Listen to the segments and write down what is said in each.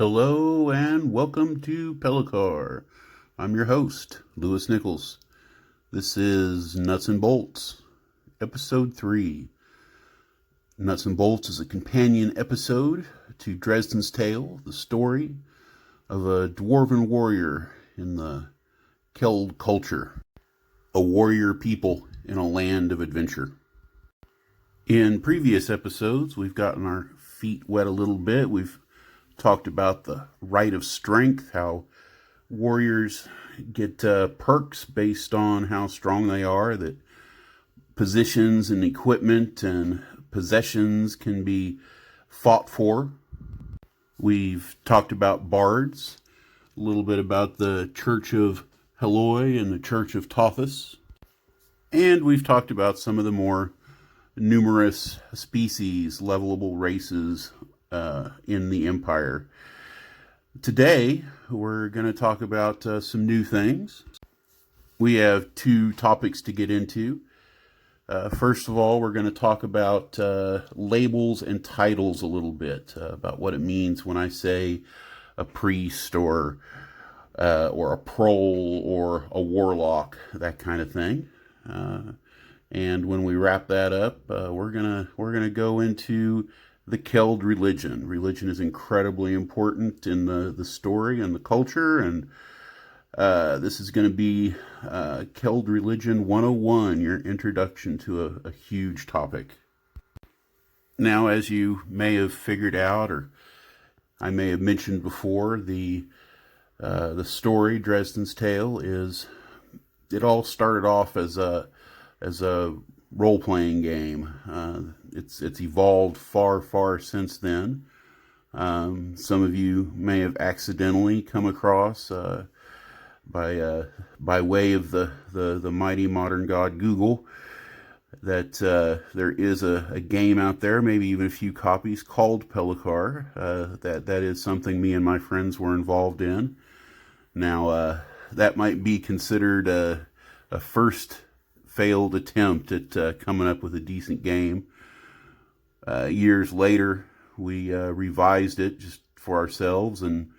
Hello and welcome to Pellicar. I'm your host, Lewis Nichols. This is Nuts and Bolts, Episode 3. Nuts and Bolts is a companion episode to Dresden's Tale, the story of a dwarven warrior in the Keld culture, a warrior people in a land of adventure. In previous episodes, we've gotten our feet wet a little bit. We've talked about the right of strength, how warriors get perks based on how strong they are, that positions and equipment and possessions can be fought for. We've talked about bards, a little bit about the Church of Heloi and the Church of Tothus, and we've talked about some of the more numerous species, levelable races in the Empire. Today, we're going to talk about some new things. We have two topics to get into. First of all, we're going to talk about labels and titles a little bit, about what it means when I say a priest or a prole or a warlock, that kind of thing. And when we wrap that up, we're gonna go into the Keld religion. Religion is incredibly important in the story and the culture, and this is going to be Keld Religion 101, your introduction to a huge topic. Now, as you may have figured out, or I may have mentioned before, the story, Dresden's Tale, it all started off as a role-playing game. It's evolved far since then. Some of you may have accidentally come across by way of the mighty modern god Google that there is a game out there, maybe even a few copies, called Pellicar. That is something me and my friends were involved in. Now that might be considered a first failed attempt at coming up with a decent game. Years later, we revised it just for ourselves, and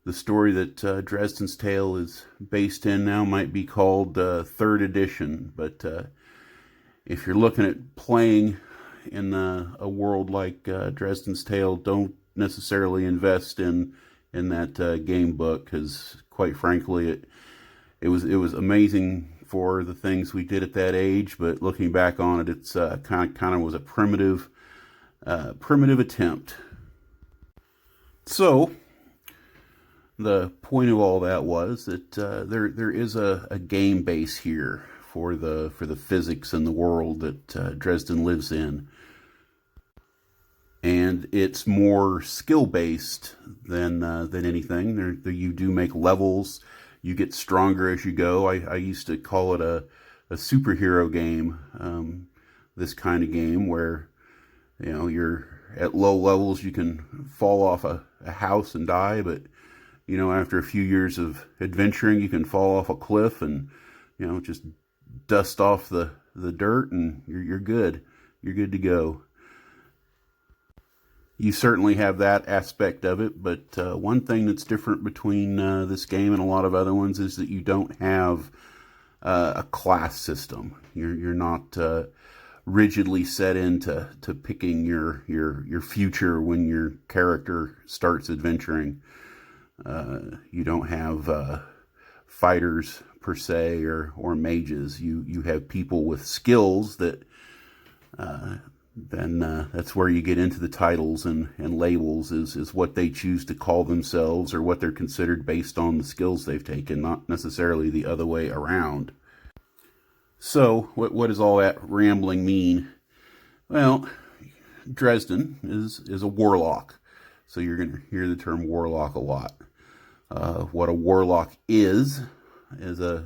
the story that Dresden's Tale is based in now might be called 3rd edition. But if you're looking at playing in a world like Dresden's Tale, don't necessarily invest in that game book, because quite frankly, it was amazing for the things we did at that age, but looking back on it, it's kind of was a primitive attempt. So the point of all that was that there is a game base here for the physics and the world that Dresden lives in, and it's more skill based than anything. There you do make levels. You get stronger as you go. I used to call it a superhero game, this kind of game where, you're at low levels, you can fall off a house and die, but, after a few years of adventuring, you can fall off a cliff and, just dust off the dirt, and you're good. You're good to go. You certainly have that aspect of it, but one thing that's different between this game and a lot of other ones is that you don't have a class system. You're not rigidly set into picking your future when your character starts adventuring. You don't have fighters per se or mages. You have people with skills that then that's where you get into the titles and labels, is what they choose to call themselves or what they're considered based on the skills they've taken, not necessarily the other way around. So what does all that rambling mean? Well, Dresden is a warlock, so you're going to hear the term warlock a lot. What a warlock is a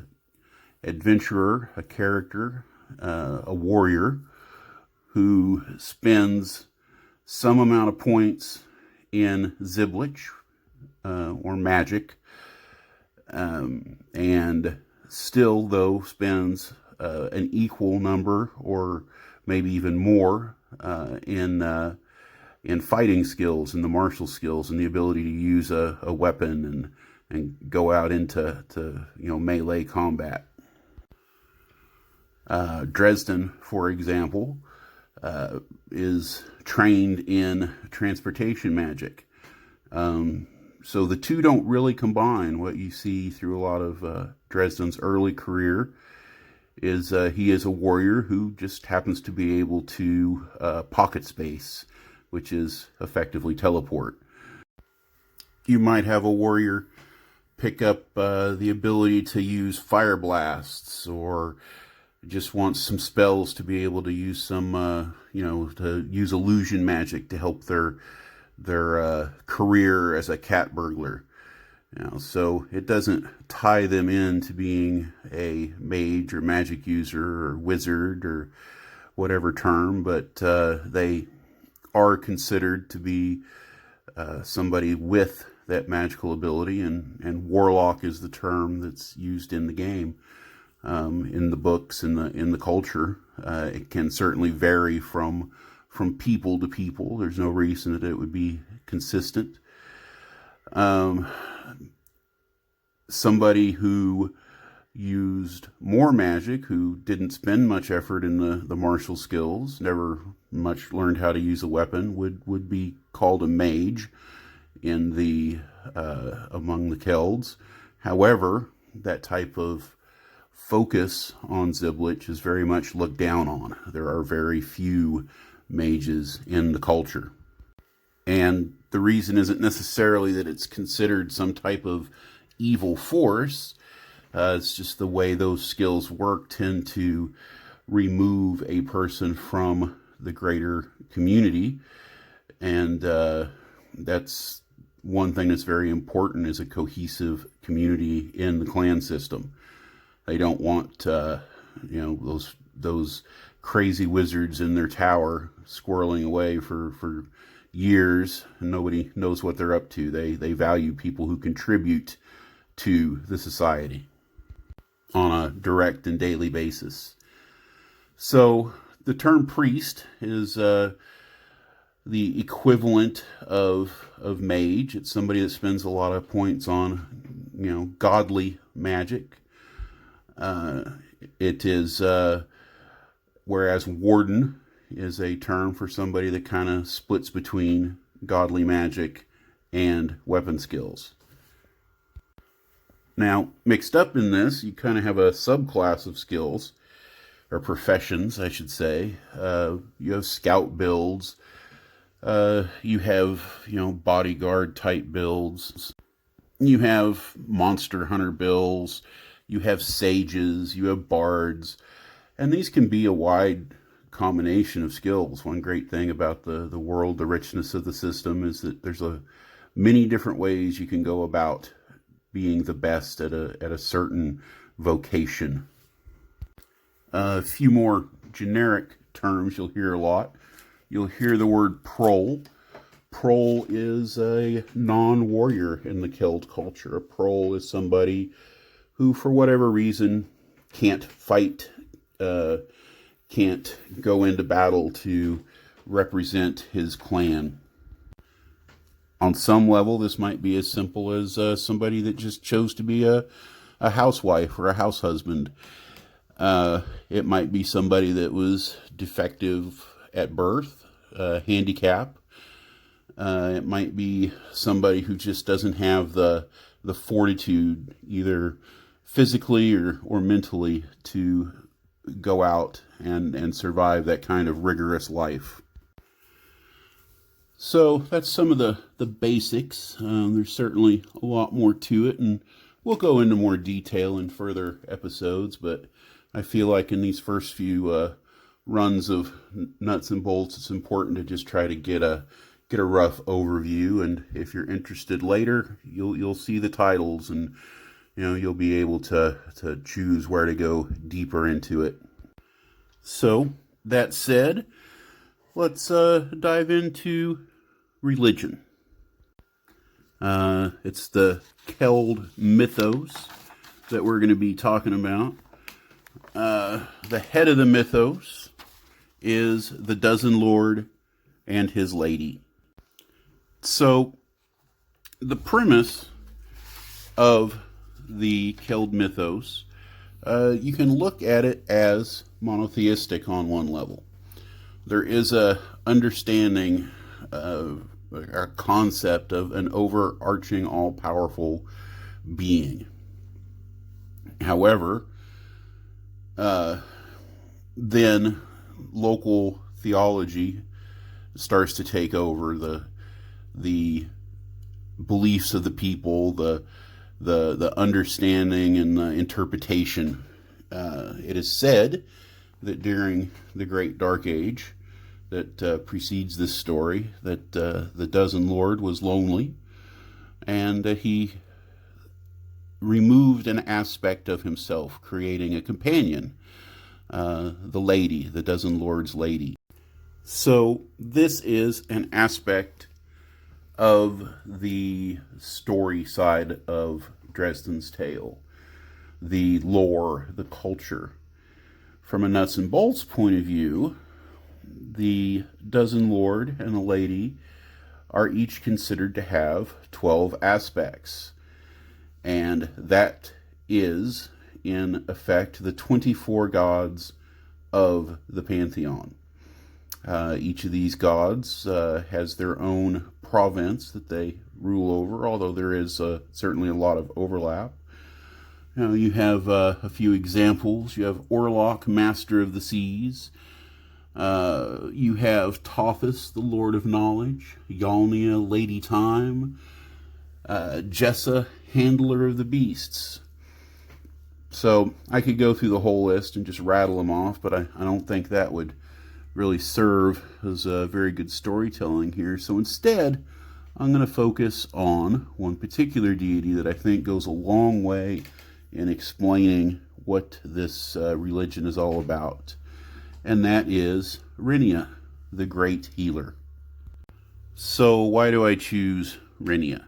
adventurer, a character, a warrior who spends some amount of points in Ziblich or magic, and still, though, spends an equal number or maybe even more in in fighting skills and the martial skills and the ability to use a weapon and go out into melee combat. Dresden, for example, is trained in transportation magic. So the two don't really combine. What you see through a lot of Dresden's early career is he is a warrior who just happens to be able to pocket space, which is effectively teleport. You might have a warrior pick up the ability to use fire blasts, or just wants some spells to be able to use some, to use illusion magic to help their career as a cat burglar. So it doesn't tie them into being a mage or magic user or wizard or whatever term, but they are considered to be somebody with that magical ability, and warlock is the term that's used in the game, in the books, in the culture. It can certainly vary from people to people. There's no reason that it would be consistent. Somebody who used more magic, who didn't spend much effort in the martial skills, never much learned how to use a weapon, would be called a mage in the among the Kelds. However, that type of focus on Ziblich is very much looked down on. There are very few mages in the culture. And the reason isn't necessarily that it's considered some type of evil force. It's just the way those skills work tend to remove a person from the greater community. And that's one thing that's very important, is a cohesive community in the clan system. They don't want those crazy wizards in their tower squirreling away for years and nobody knows what they're up to. They value people who contribute to the society on a direct and daily basis. So the term priest is the equivalent of mage. It's somebody that spends a lot of points on godly magic. It is whereas warden is a term for somebody that kind of splits between godly magic and weapon skills. Now, mixed up in this, you kind of have a subclass of skills, or professions, I should say. You have scout builds. You have, bodyguard type builds. You have monster hunter builds. You have sages. You have bards. And these can be a wide combination of skills. One great thing about the world, the richness of the system, is that there's many different ways you can go about being the best at a certain vocation. A few more generic terms you'll hear a lot. You'll hear the word prole. Prole is a non-warrior in the Keld culture. A prole is somebody who, for whatever reason, can't fight, can't go into battle to represent his clan. On some level, this might be as simple as somebody that just chose to be a housewife or a house husband. It might be somebody that was defective at birth, handicap. It might be somebody who just doesn't have the fortitude, either physically or mentally, to go out and survive that kind of rigorous life. So that's some of the basics. There's certainly a lot more to it, and we'll go into more detail in further episodes, but I feel like in these first few runs of Nuts and Bolts, it's important to just try to get a rough overview, and if you're interested later, you'll see the titles, and you'll be able to choose where to go deeper into it. So that said, let's dive into religion. It's the Keld mythos that we're going to be talking about. The head of the mythos is the Dozen Lord and his lady. So, the premise of the Keld mythos, you can look at it as monotheistic on one level. There is a understanding, a concept of an overarching, all-powerful being. However, then local theology starts to take over the beliefs of the people, the understanding and the interpretation. It is said that during the Great Dark Age that precedes this story, that the Dozen Lord was lonely, and he removed an aspect of himself, creating a companion, the lady, the Dozen Lord's lady. So this is an aspect of the story side of Dresden's tale, the lore, the culture. From a nuts and bolts point of view, the Dozen Lord and the lady are each considered to have 12 aspects. And that is, in effect, the 24 gods of the pantheon. Each of these gods has their own province that they rule over, although there is certainly a lot of overlap. You have a few examples. You have Orlok, Master of the Seas. You have Tothus, the Lord of Knowledge. Yalnia, Lady Time. Jessa, Handler of the Beasts. So I could go through the whole list and just rattle them off, but I don't think that would really serve as a very good storytelling here. So instead, I'm going to focus on one particular deity that I think goes a long way in explaining what this religion is all about. And that is Rinia, the great healer. So why do I choose Rinia?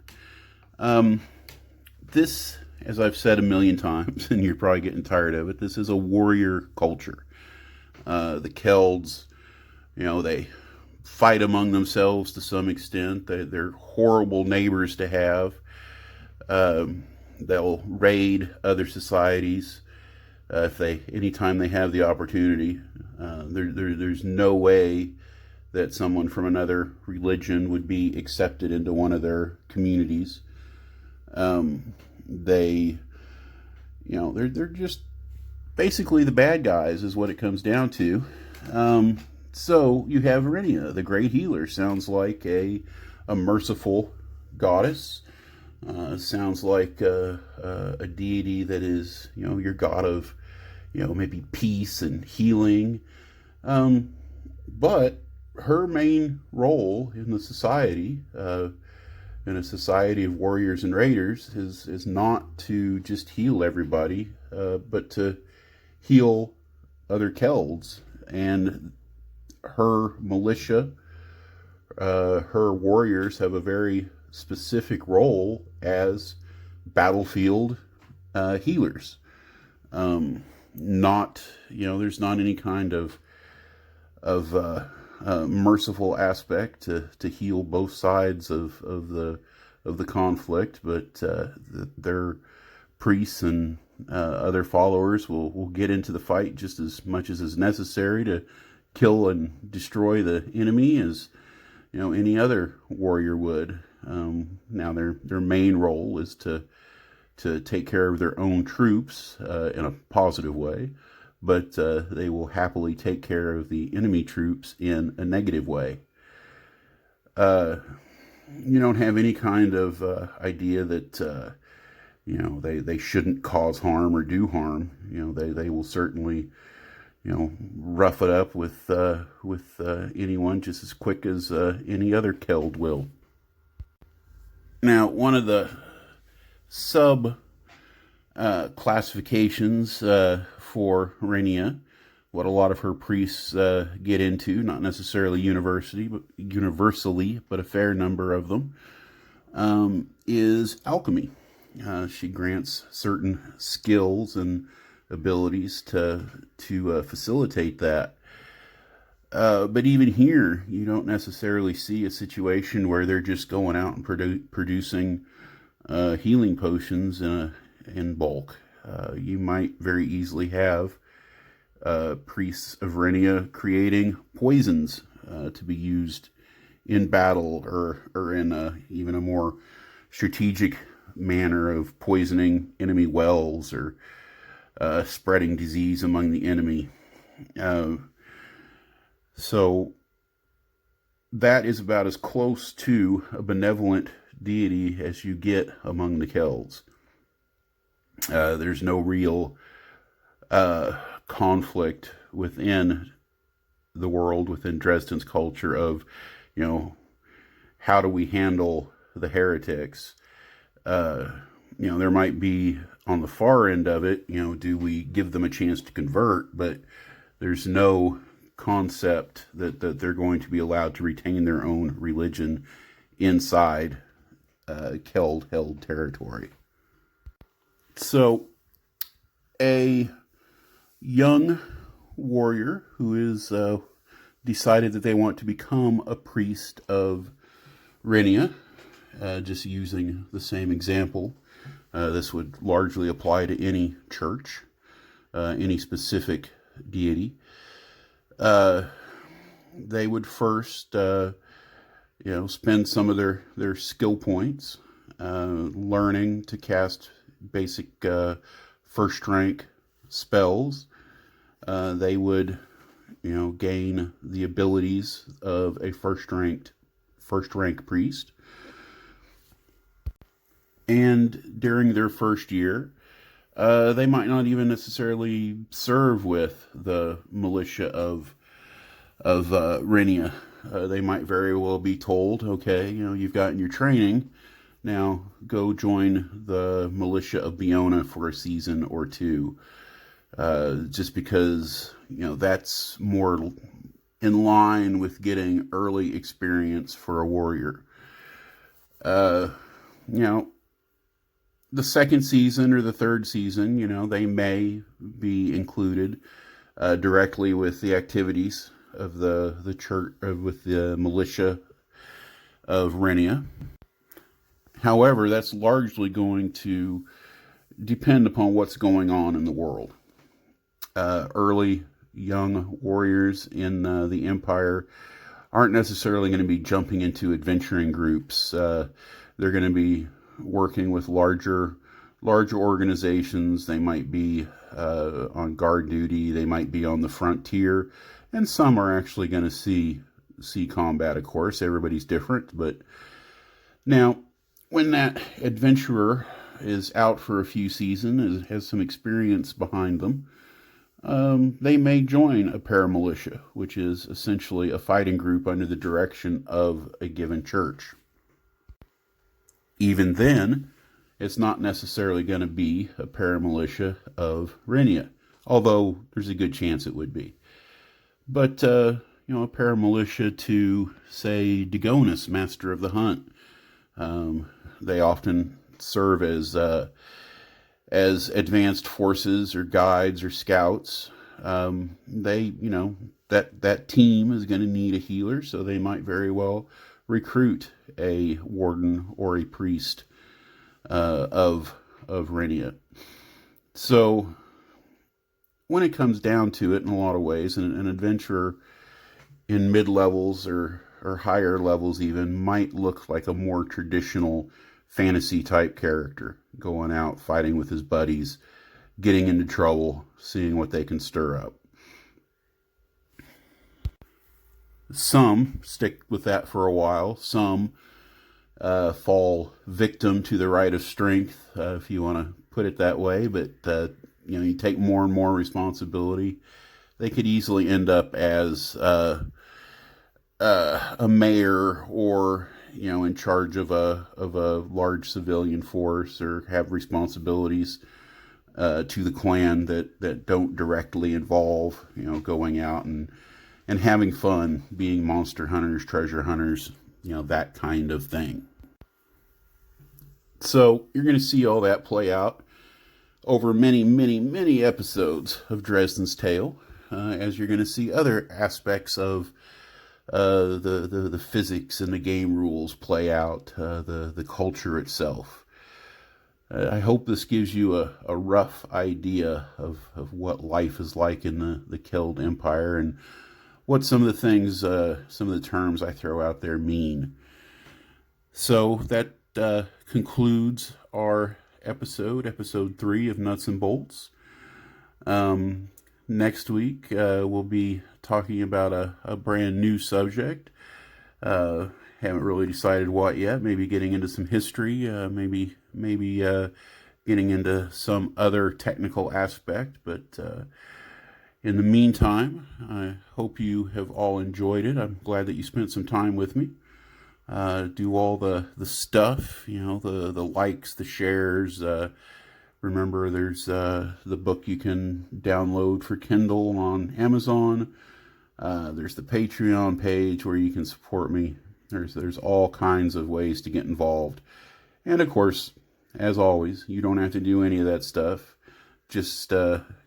This, as I've said a million times, and you're probably getting tired of it, this is a warrior culture. The Kelds, they fight among themselves to some extent. They're horrible neighbors to have. They'll raid other societies anytime they have the opportunity. There's no way that someone from another religion would be accepted into one of their communities. They're just basically the bad guys is what it comes down to. So you have Rinia, the great healer. Sounds like a merciful goddess. Sounds like a deity that is, your god of, maybe peace and healing. But her main role in the society, in a society of warriors and raiders, is not to just heal everybody, but to heal other Kelds. And her militia, her warriors have a very specific role as battlefield healers. There's not any kind of merciful aspect to heal both sides of the conflict, but their priests and other followers will get into the fight just as much as is necessary to kill and destroy the enemy as any other warrior would. Now their main role is to take care of their own troops in a positive way, but they will happily take care of the enemy troops in a negative way. You don't have any kind of idea that they shouldn't cause harm or do harm. They will certainly rough it up with anyone just as quick as any other Keld will. Now, one of the sub classifications for Rinia, what a lot of her priests get into, not necessarily universally, but a fair number of them, is alchemy. She grants certain skills and abilities to facilitate that. But even here, you don't necessarily see a situation where they're just going out and producing healing potions in bulk. You might very easily have priests of Rinia creating poisons to be used in battle, or in even a more strategic manner of poisoning enemy wells, or spreading disease among the enemy. So that is about as close to a benevolent deity as you get among the Kelds. There's no real conflict within the world, within Dresden's culture, of, how do we handle the heretics? There might be on the far end of it, do we give them a chance to convert? But there's no concept that they're going to be allowed to retain their own religion inside Keld held territory. So a young warrior who is decided that they want to become a priest of Rinia, just using the same example, this would largely apply to any church, any specific deity. They would first, spend some of their skill points learning to cast basic first rank spells. They would, gain the abilities of a first rank priest. And during their first year, they might not even necessarily serve with the militia of Rinia. They might very well be told, okay, you've gotten your training, now go join the militia of Biona for a season or two. Just because, that's more in line with getting early experience for a warrior. The second season or the third season, they may be included directly with the activities of the church, with the militia of Rinia. However, that's largely going to depend upon what's going on in the world. Early young warriors in the Empire aren't necessarily going to be jumping into adventuring groups. They're going to be working with larger organizations. They might be on guard duty. They might be on the frontier, and some are actually going to see combat. Of course, everybody's different, but now when that adventurer is out for a few seasons, has some experience behind them, they may join a paramilitia, which is essentially a fighting group under the direction of a given church. Even then, it's not necessarily going to be a paramilitia of Rinia, although there's a good chance it would be. But, a paramilitia to, say, Dagonis, Master of the Hunt. They often serve as advanced forces or guides or scouts. That team is going to need a healer, so they might very well recruit a warden or a priest of Rinia. So when it comes down to it, in a lot of ways, an adventurer in mid-levels or higher levels even might look like a more traditional fantasy type character, going out, fighting with his buddies, getting into trouble, seeing what they can stir up. Some stick with that for a while. Some fall victim to the right of strength, if you want to put it that way. But, you take more and more responsibility. They could easily end up as a mayor, or in charge of a large civilian force, or have responsibilities to the clan that don't directly involve going out and having fun, being monster hunters, treasure hunters, that kind of thing. So you're going to see all that play out over many, many, many episodes of Dresden's Tale. as you're going to see other aspects of the physics and the game rules play out, the culture itself. I hope this gives you a rough idea of what life is like in the Keld Empire and what some of the things, some of the terms I throw out there mean. So that concludes our episode 3 of Nuts and Bolts. Next week, we'll be talking about a brand new subject. Haven't really decided what yet. Maybe getting into some history, maybe getting into some other technical aspect. But in the meantime, I hope you have all enjoyed it. I'm glad that you spent some time with me. Do all the stuff, the likes, the shares. Remember, there's the book you can download for Kindle on Amazon. There's the Patreon page where you can support me. There's all kinds of ways to get involved. And of course, as always, you don't have to do any of that stuff. Just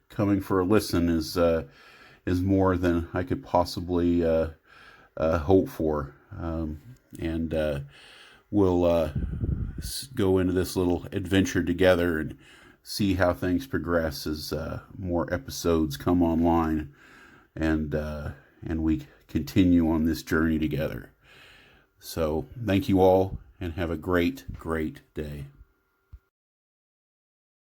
coming for a listen is more than I could possibly hope for. And we'll go into this little adventure together and see how things progress as more episodes come online, and we continue on this journey together. So thank you all, and have a great day.